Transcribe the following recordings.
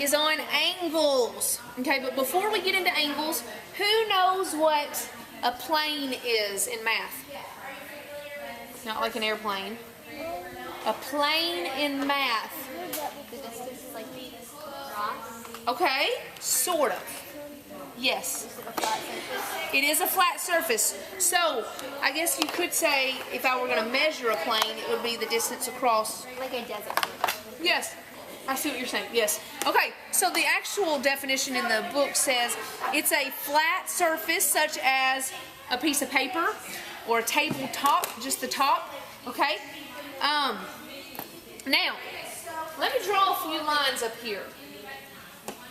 is on angles. Okay, but before we get into angles, who knows what a plane is in math? Not like an airplane. A plane in math. The distance is like across. Okay, sort of. Yes. It is a flat surface. So, I guess you could say, if I were going to measure a plane, it would be the distance across. Like a desert. Yes. I see what you're saying. Yes. Okay, so the actual definition in the book says it's a flat surface such as a piece of paper or a tabletop, just the top. Okay? Now, let me draw a few lines up here.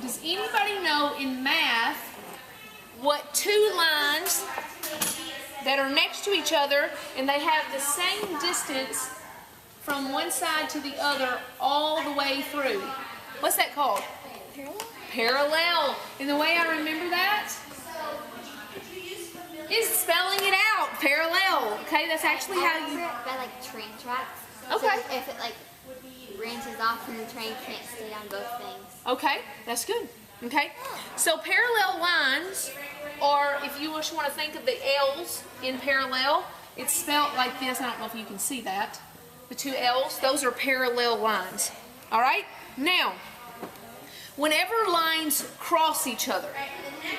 Does anybody know in math what two lines that are next to each other and they have the same distance from one side to the other all the way through? What's that called? Parallel? Parallel. And the way I remember that is spelling it out. Parallel. Okay, that's actually how you... By like train tracks. Okay. So if it like branches off and the train can't stay on both things. Okay, that's good. Okay, so parallel lines, or if you just want to think of the L's in parallel, it's spelled like this. I don't know if you can see that. The two L's, those are parallel lines. All right? Now, whenever lines cross each other,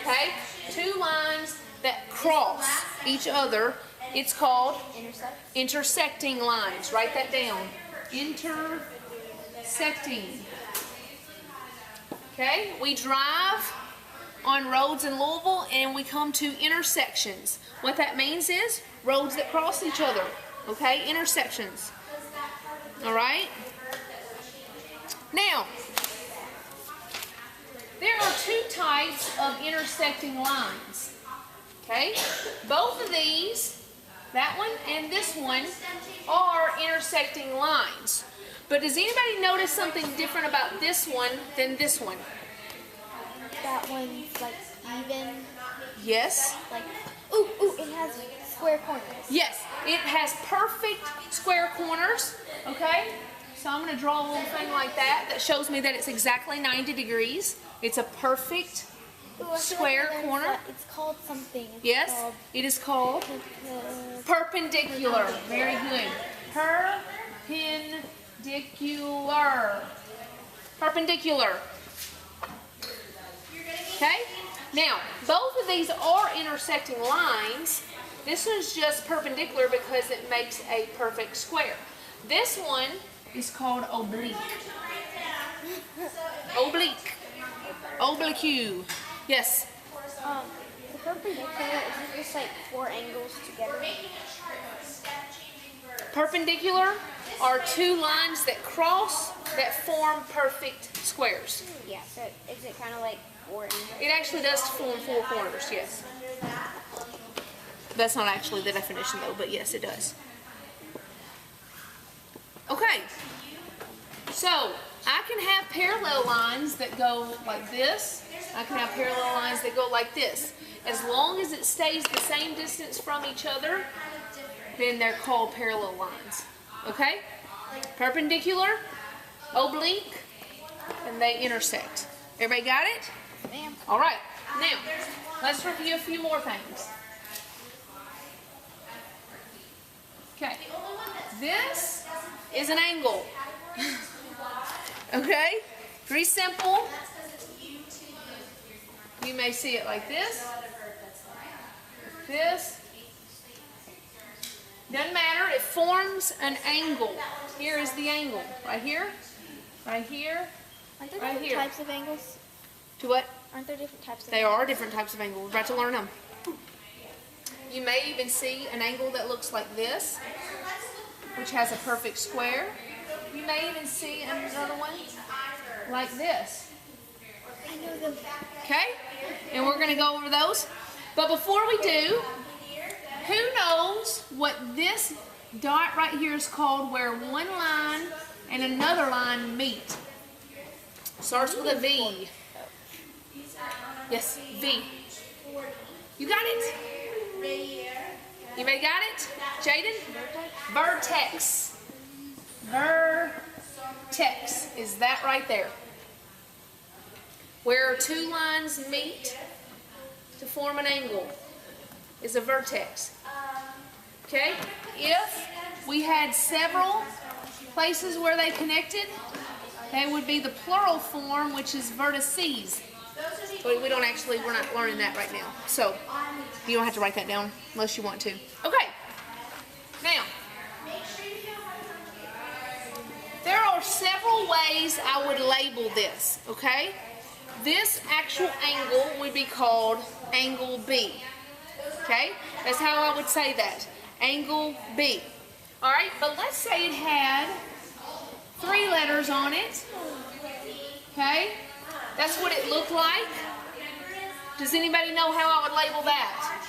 okay, two lines that cross each other, it's called intersecting lines. Write that down. Intersecting. Okay, we drive on roads in Louisville and we come to intersections. What that means is roads that cross each other. Okay, intersections. All right? Now, there are two types of intersecting lines. Okay, both of these, that one and this one, are intersecting lines. But does anybody notice something different about this one than this one? That one's like even. Yes. Like, ooh, it has square corners. Yes, it has perfect square corners. Okay, so I'm going to draw a little thing like that that shows me that it's exactly 90 degrees. It's a perfect square corner. It's called something. It's Yes, called it is called perpendicular. Very good. Perpendicular. Perpendicular. Okay? Now, both of these are intersecting lines. This one's just perpendicular because it makes a perfect square. This one is called oblique. Oblique. Oblique. Yes? the perpendicular is just like four angles together. Perpendicular are two lines that cross that form perfect squares. Yeah, so is it kind of like four angles? It actually does form four corners, yes. That's not actually the definition though, but yes, it does. Okay, so I can have parallel lines that go like this. I can have parallel lines that go like this. As long as it stays the same distance from each other, then they're called parallel lines. Okay? Perpendicular, oblique, and they intersect. Everybody got it? Ma'am. All right. Now, let's review a few more things. Okay. This is an angle. Okay? Pretty simple. You may see it like this. This. Doesn't matter. It forms an angle. Here is the angle. Right here. Right here. Aren't there Right different here. types of angles? To what? Aren't there different types of There are different types of angles. We're about to learn them. You may even see an angle that looks like this, which has a perfect square. You may even see another one like this. I know them. Okay? And we're going to go over those. But before we do, who knows what this dot right here is called where one line and another line meet? Starts with a V. Yes, V. You got it? You may got it? Jaden? Vertex. Vertex is that right there. where two lines meet to form an angle is a vertex. Okay? If we had several places where they connected, they would be the plural form, which is vertices. But we're not learning that right now. So you don't have to write that down unless you want to. Okay. Now, there are several ways I would label this, okay? This actual angle would be called angle B. Okay? That's how I would say that. Angle B. Alright, but let's say it had 3 letters on it. Okay? That's what it looked like. Does anybody know how I would label that?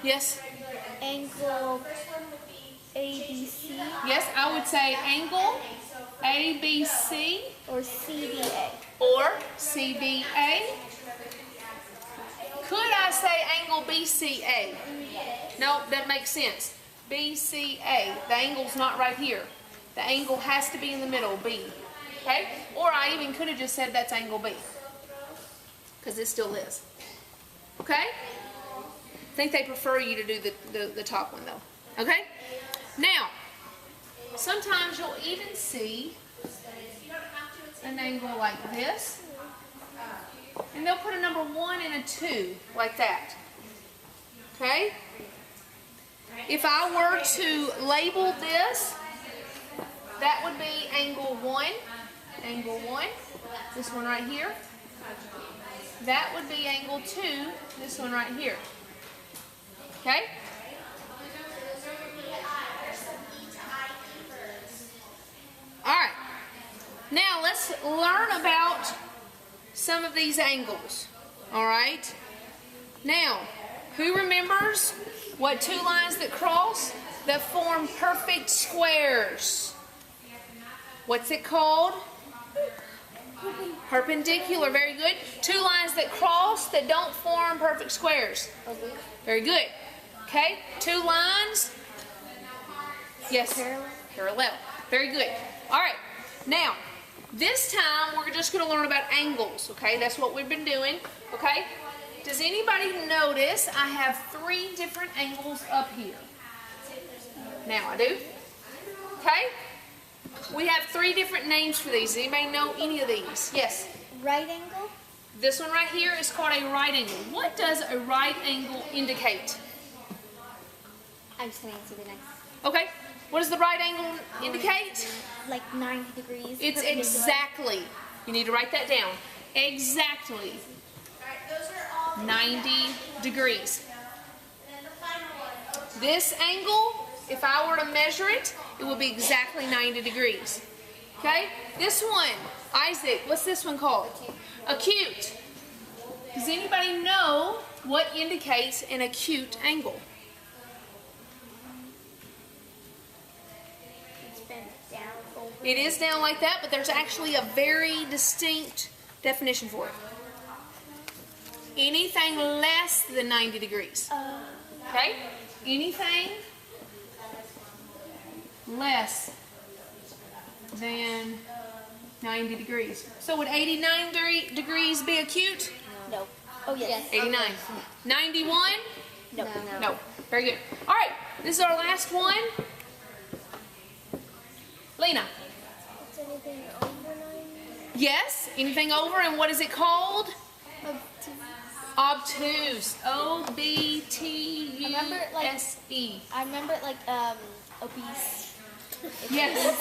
Yes? Angle ABC Yes, I would say angle ABC or CBA. or CBA. Could I say angle BCA? No, that makes sense. BCA. The angle's not right here. The angle has to be in the middle, B. Okay? Or I even could have just said that's angle B. Because it still is. Okay? I think they prefer you to do the top one though. Okay? Now, sometimes you'll even see an angle like this. And they'll put a number 1 and a 2 like that. Okay? If I were to label this, that would be angle 1. Angle 1. This one right here. That would be angle 2. This one right here. Okay? Alright. Now let's learn about some of these angles. Alright? Now, who remembers what 2 lines that cross that form perfect squares? What's it called? Perpendicular. Very good. 2 lines that cross that don't form perfect squares. Very good. Okay? 2 lines. Yes. Parallel. Very good. All right. Now, this time we're just going to learn about angles. Okay? That's what we've been doing. Okay? Does anybody notice I have 3 different angles up here? Now I do. Okay? We have 3 different names for these. Anybody know any of these? Yes? Right angle? This one right here is called a right angle. What does a right angle indicate? I'm just going to answer the next. Okay. What does the right angle indicate? Like 90 degrees. It's exactly. You need to write that down. Exactly 90 degrees. This angle, if I were to measure it, it would be exactly 90 degrees. Okay? This one, Isaac, what's this one called? Acute. Does anybody know what indicates an acute angle? It's bent down over. It is down like that, but there's actually a very distinct definition for it. Anything less than 90 degrees. Okay? Anything less than 90 degrees. So would 89 degrees be acute? No. Oh, yes. 89. 91? No. No. Very good. All right. This is our last one. Lena. Is anything over 90? Yes. Anything over, and what is it called? Obtuse. O-B-T-U-S-E. I remember it like obese. Yes.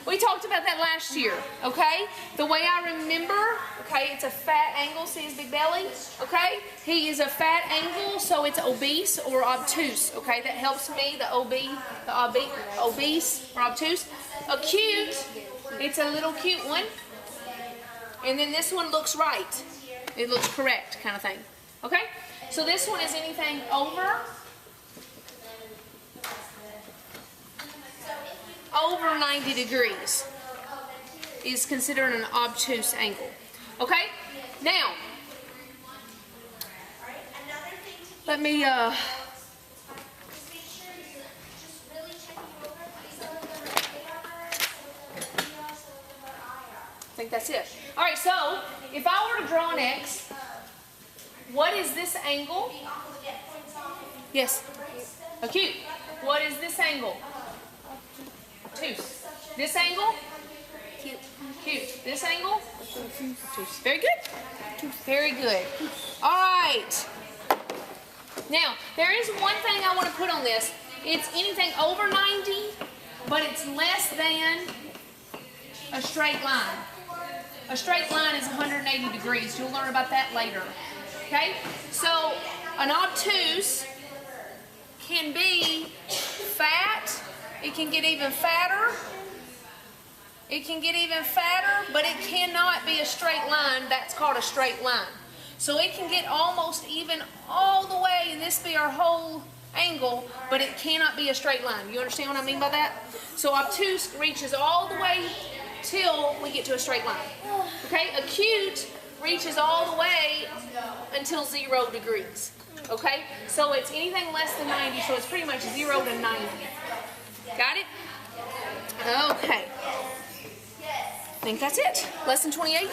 We talked about that last year, okay? The way I remember, okay, it's a fat angle. See his big belly? Okay? He is a fat angle, so it's obese or obtuse, okay? That helps me, the obese or obtuse. Acute, it's a little cute one. And then this one looks right. It looks correct, kind of thing. Okay? So this one is anything over 90 degrees is considered an obtuse angle. Okay? Now, let me think that's it. All right, so if I were to draw an X, what is this angle? Yes. Acute. What is this angle? Obtuse. This angle? Acute. This angle? Obtuse. Very good. Very good. All right. Now, there is one thing I want to put on this. It's anything over 90, but it's less than a straight line. A straight line is 180 degrees. You'll learn about that later. Okay? So, an obtuse can be fat. It can get even fatter. It can get even fatter, but it cannot be a straight line. That's called a straight line. So it can get almost even all the way, and this be our whole angle, but it cannot be a straight line. You understand what I mean by that? So obtuse reaches all the way till we get to a straight line. Okay? Acute reaches all the way until 0 degrees. Okay? So it's anything less than 90, so it's pretty much 0 to 90. Got it? Okay. I think that's it. Lesson 28.